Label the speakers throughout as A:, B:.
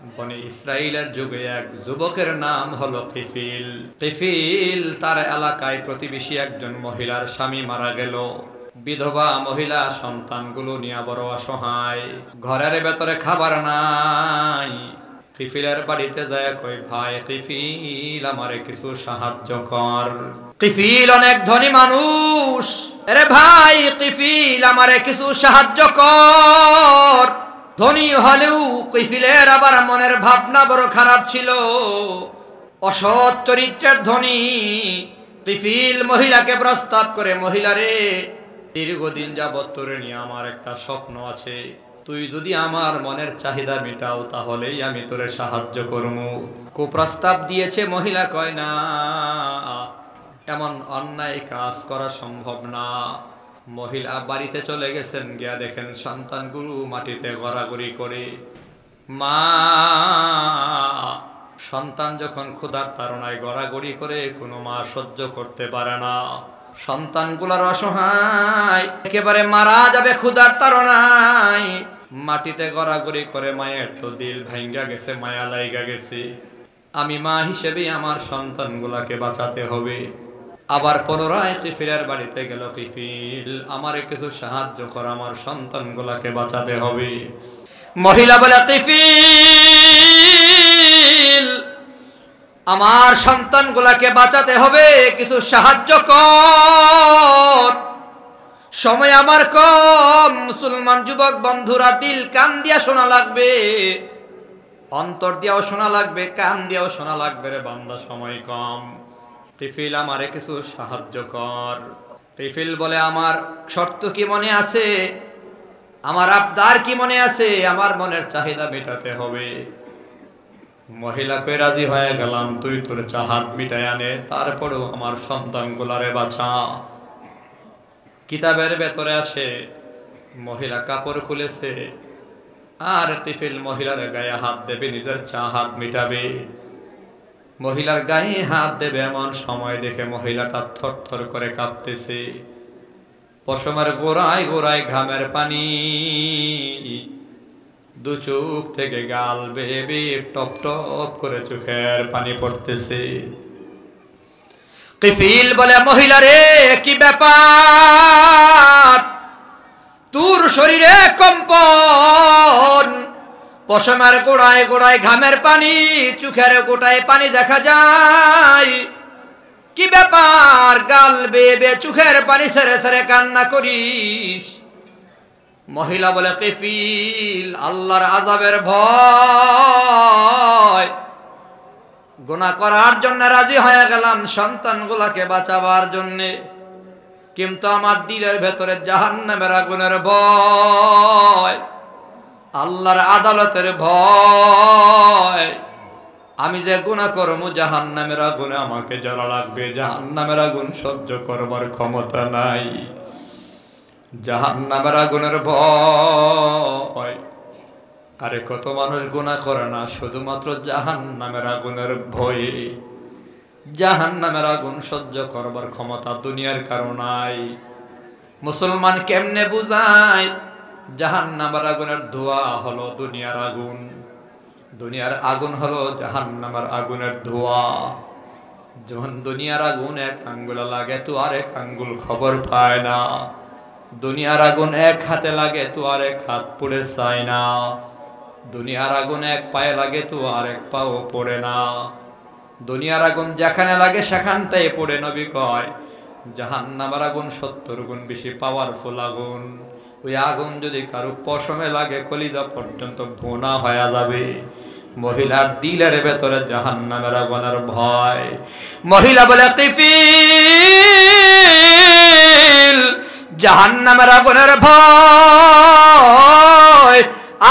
A: বনি ইসরাইলের যুগে এক যুবকের নাম হলো কিফিল। কিফিল তার এলাকায় প্রতিবেশী একজন মহিলার স্বামী মারা গেল। বিধবা মহিলা সন্তানগুলো নিয়ে বড় অসহায়, ঘরের ভেতরে খাবার নাই। কিফিলের বাড়িতে যায় কই, ভাই কিফিল আমারে কিছু সাহায্য কর। কিফিল অনেক ধনী মানুষ, আরে ভাই কিফিল আমারে কিছু সাহায্য কর। ধনী হলেও কিফিলের আবার মনের ভাবনা বড় খারাপ ছিল, অসৎ চরিত্রের ধনী। কিফিল মহিলাকে প্রস্তাব করে, মহিলারে দীর্ঘদিন যাবত তোরে নিয়ে আমার একটা স্বপ্ন আছে, তুই যদি আমার মনের চাহিদা মেটাও তাহলেই আমি তোরে সাহায্য করবো। কুপ্রস্তাব দিয়েছে। মহিলা কয় না, এমন অন্যায় কাজ করা সম্ভব না। মহিলা বাড়িতে চলে গেছেন, গিয়া দেখেন সন্তানগুলো মাটিতে গড়াগড়ি করে। মা সন্তান যখন ক্ষুধার তাড়নায় গড়াগড়ি করে, কোনো মা সহ্য করতে পারে না। সন্তানগুলোর অসহায়, একেবারে মারা যাবে ক্ষুধার তাড়নায়, মাটিতে গড়াগড়ি করে। মায়ের তো দিল ভাঙ্গা গেছে, মায়া লাইগা গেছে। আমি মা হিসেবে আমার সন্তানগুলাকে বাঁচাতে হবে। আবার পুনরায় কিফিলের বাড়িতে গেল, কিফিল আমারে কিছু সাহায্য কর, আমার সন্তানগুলাকে বাঁচাতে হবে। মহিলা বলে, কিফিল আমার সন্তানগুলাকে বাঁচাতে হবে, কিছু সাহায্য কর। সময় আমার কম, মুসলমান যুবক বন্ধুরা দিল কান দিয়া শোনা লাগবে, অন্তর দিয়াও শোনা লাগবে, কান দিয়াও শোনা লাগবে রে বান্দা, সময় কম। কিফিল আমারে কিছু সাহায্য কর। কিফিল বলে, আমার শর্ত কি মনে আছে? আমার আবদার কি মনে আছে? আমার মনের চাহিদা মেটাতে হবে। মহিলা কই, রাজি হয়ে গেলাম, তুই তোর চাহাত মিটাই আনে, তারপরেও আমার সন্তানগুলারে বাঁচা। কিতাবের ভেতরে আসে, মহিলা কাপড় খুলেছে, আর কিফিল মহিলার গায়ে হাত দেবে, নিজের চাহাত মিটাবে। মহিলার গায়ে হাত দেবে, এমন সময় দেখে মহিলাটা থরথর করে কাঁপতেছে। পশমের গোড়ায় গোড়ায় ঘামের পানি, দু চোখ থেকে গাল বেয়ে টপ টপ করে চোখের পানি পড়তেছে। কিফিল বলে, মহিলা রে কি ব্যাপার? তোর শরীরে কম্পন, পশমের গোড়ায় গোড়ায় ঘামের পানি, চোখের গোটায় পানি দেখা যায়, কি ব্যাপার? গাল বেয়ে চোখের পানি ছেড়ে ছেড়ে কান্না করিস। মহিলা বলে, কিফিল আল্লাহর আযাবের ভয়, গুনাহ করার জন্য রাজি হয়ে গেলাম সন্তানগুলাকে বাঁচাবার জন্যে, কিন্তু আমার দিলের ভেতরে জাহান্নামের আগুনের ভয়, আল্লাহর আদালতের ভয়। আমি যে গুনাহ করবো জাহান্নামের আগুনে আমাকে জ্বালা লাগবে, জাহান্নামের আগুন সহ্য করবার ক্ষমতা নাই। জাহান্নামের আগুনের ভয়। আরে কত মানুষ গুনাহ করে না শুধুমাত্র জাহান্নামের আগুনের ভয়ে। জাহান্নামের আগুন সহ্য করবার ক্ষমতা দুনিয়ার কারো নাই। মুসলমান কেমনে বুঝায়? জাহান্নামের আগুনের ধোঁয়া হলো দুনিয়ার আগুন, দুনিয়ার আগুন হলো জাহান্নামের আগুনের ধোঁয়া। যখন দুনিয়ার আগুন এক আঙ্গুল লাগে তো আরেক আঙ্গুল খবর পায় না। দুনিয়ার আগুন এক হাতে লাগে তো আরেক হাত পুড়ে যায় না। দুনিয়ার আগুন এক পায়ে লাগে তো আরেক পাও পড়ে না। দুনিয়ার আগুন যেখানে লাগে সেখানটাই পড়ে। নবী কয়, জাহান্নামের আগুন 70 গুণ বেশি পাওয়ারফুল আগুন। ওই আগুন যদি কারো পশমে লাগে কলিজা পর্যন্ত ভোনা হয়ে যাবে। মহিলার দিলের ভেতরে জাহান্নামের আগুনের ভয়। মহিলা বলে, কিফিল জাহান্নামের আগুনের ভয়,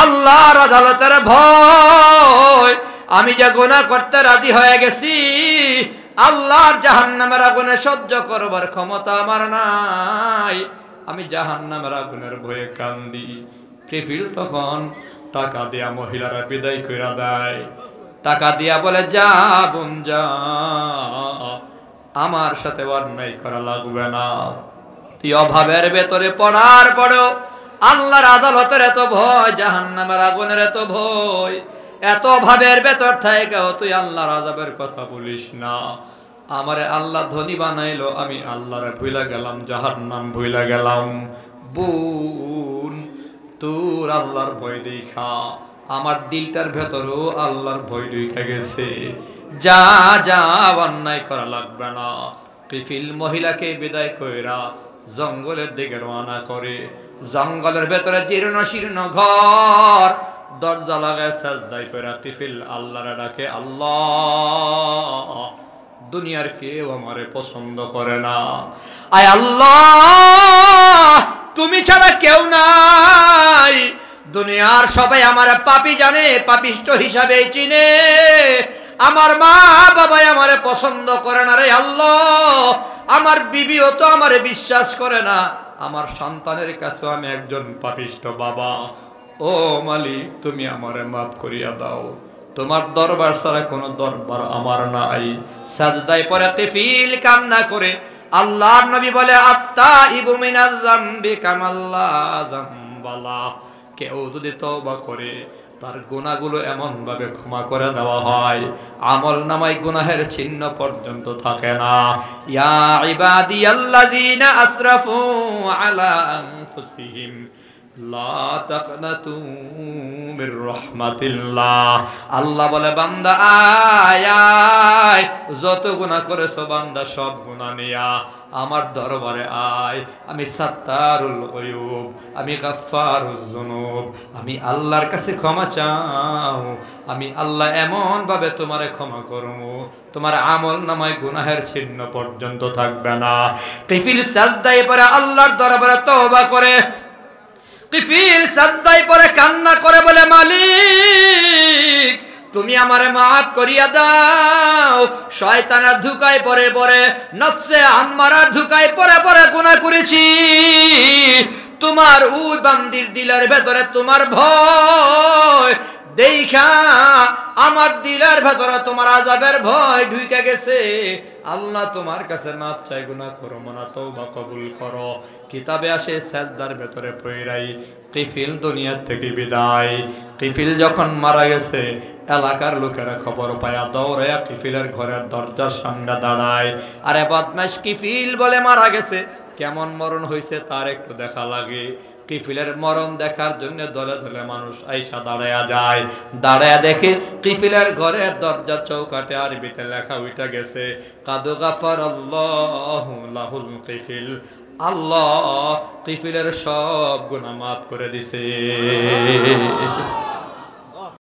A: আল্লাহর আদালতের ভয়। আমি যে গুনাহ করতে রাজি হয়ে গেছি, আল্লাহর জাহান্নামের আগুনে সহ্য করবার ক্ষমতা আমার নাই। আমি জাহান্নামের আগুনের ভয়ে কান্দি। কিফিল তখন টাকা দিয়া মহিলারা বিদায় কইরা দেয়। টাকা দিয়া বলে, যা বোন যা, আমার সাথে অন্যায় করা লাগবে না। তুই অভাবের ভেতরে পড়ার পরেও আল্লাহর আদালতের এত ভয়, জাহান্নামের আগুনের এত ভয়, এত ভাবের ভেতর থাইকাও তুই আল্লাহর আযাবের কথা বলিস না। আমারে আল্লাহ ধনী বানাইলো, আমি আল্লাহরে ভুইলা গেলাম, জাহান্নাম ভুইলা গেলাম। বোন, তোর আল্লাহর ভয় দেখা আমার দিলটার ভেতরও আল্লাহর ভয় ঢুকে গেছে। যা যা অন্যায় করা লাগবে না। কিফিল মহিলাকে বিদায় কইরা জঙ্গলের দিকে রওনা করে। জঙ্গলের ভেতরে জীর্ণ শীর্ণ ঘর, দরজা লাগায় সাজদায় কইরা কিফিল আল্লাহরে ডাকে, আল্লাহ দুনিয়ার কেউ আমারে পছন্দ করে না, আয় আল্লাহ তুমি ছাড়া কেউ নাই। দুনিয়ার সবাই আমার পাপী জানে, পাপিষ্ঠ হিসাবে চিনে। আমার মা বাবাই আমারে পছন্দ করে না রে আল্লাহ। আমার বিবিও তো আমারে বিশ্বাস করে না। আমার সন্তানের কাছে আমি একজন পাপিষ্ঠ বাবা। ও মালিক, তুমি আমারে মাফ করিয়া দাও। তোমার দরবার ছাড়া কোনো দরবার আমার নাই। সাজদায় পড়ে কিফিল কান্না করে। আল্লাহর নবী বলে, আত্তাইবু মিনাজ যামবি কামাল্লা যামবালা। কেউ যদি তওবা করে তার গুনাহগুলো এমন ভাবে ক্ষমা করে দেওয়া হয়, আমল নামায় গুনাহের চিহ্ন পর্যন্ত থাকে না। ইয়া ইবাদিয়াল্লাযীনা আসরাফু আলা আনফুসিহিম লা তাকনাতু মির রাহমাতিল্লাহ। আল্লাহ বলে, বান্দা আয় আয়, যত গুনাহ করেছো বান্দা সব গুনাহ নিয়া আমার দরবারে আয়। আমি সাত্তারুল গায়ুব, আমি গাফফারুজ যুনুব। আমি আল্লাহর কাছে ক্ষমা চাও। আমি আল্লাহ এমন ভাবে তোমারে ক্ষমা করব, তোমার আমল নামায় গুনাহের চিহ্ন পর্যন্ত থাকবে না। কিফিল সাজদায় পড়ে আল্লাহর দরবারে তওবা করে। কিফিল সাজদায় পড়ে কান্না করে বলে, মালিক তুমি আমারে মাফ করিয়া দাও। শয়তানের ধোঁকায় পড়ে পড়ে, নফসে আম্মারার ধোঁকায় পড়ে পড়ে গুনাহ করেছি। তোমার ওই বান্দির দিলের ভেতরে তোমার ভয় দেখা আমার দিলের ভেতরে তোমার আযাবের ভয় ঢুকে গেছে। আল্লাহ তোমার কাছে মাফ চাই, গুনাহ করো না, তওবা কবুল করো। কিতাবে আসে সাজদার ভেতরে পড়াই কিফিল দুনিয়া থেকে বিদায়। কিফিল যখন মারা গেছে, এলাকার লোকেরা খবর পায়া দৌড়ায়া কিফিলের ঘরের দরজার সামনে দাঁড়ায়। আরে বদমাশ, কিফিল বলে মারা গেছে, কেমন মরণ হয়েছে তার একটু দেখা লাগে। কিফিলের মরণ দেখার জন্য দলে দলে মানুষ আইসা দাঁড়ায়া যায়। দাঁড়ায়া দেখে কিফিলের ঘরের দরজার চৌকাটে আরবিতে লেখা উঠে গেছে, কাদ গাফারাল্লাহু লাহুল কিফিল। আল্লাহ কিফিলের সব গুনাহ মাফ করে দিছে।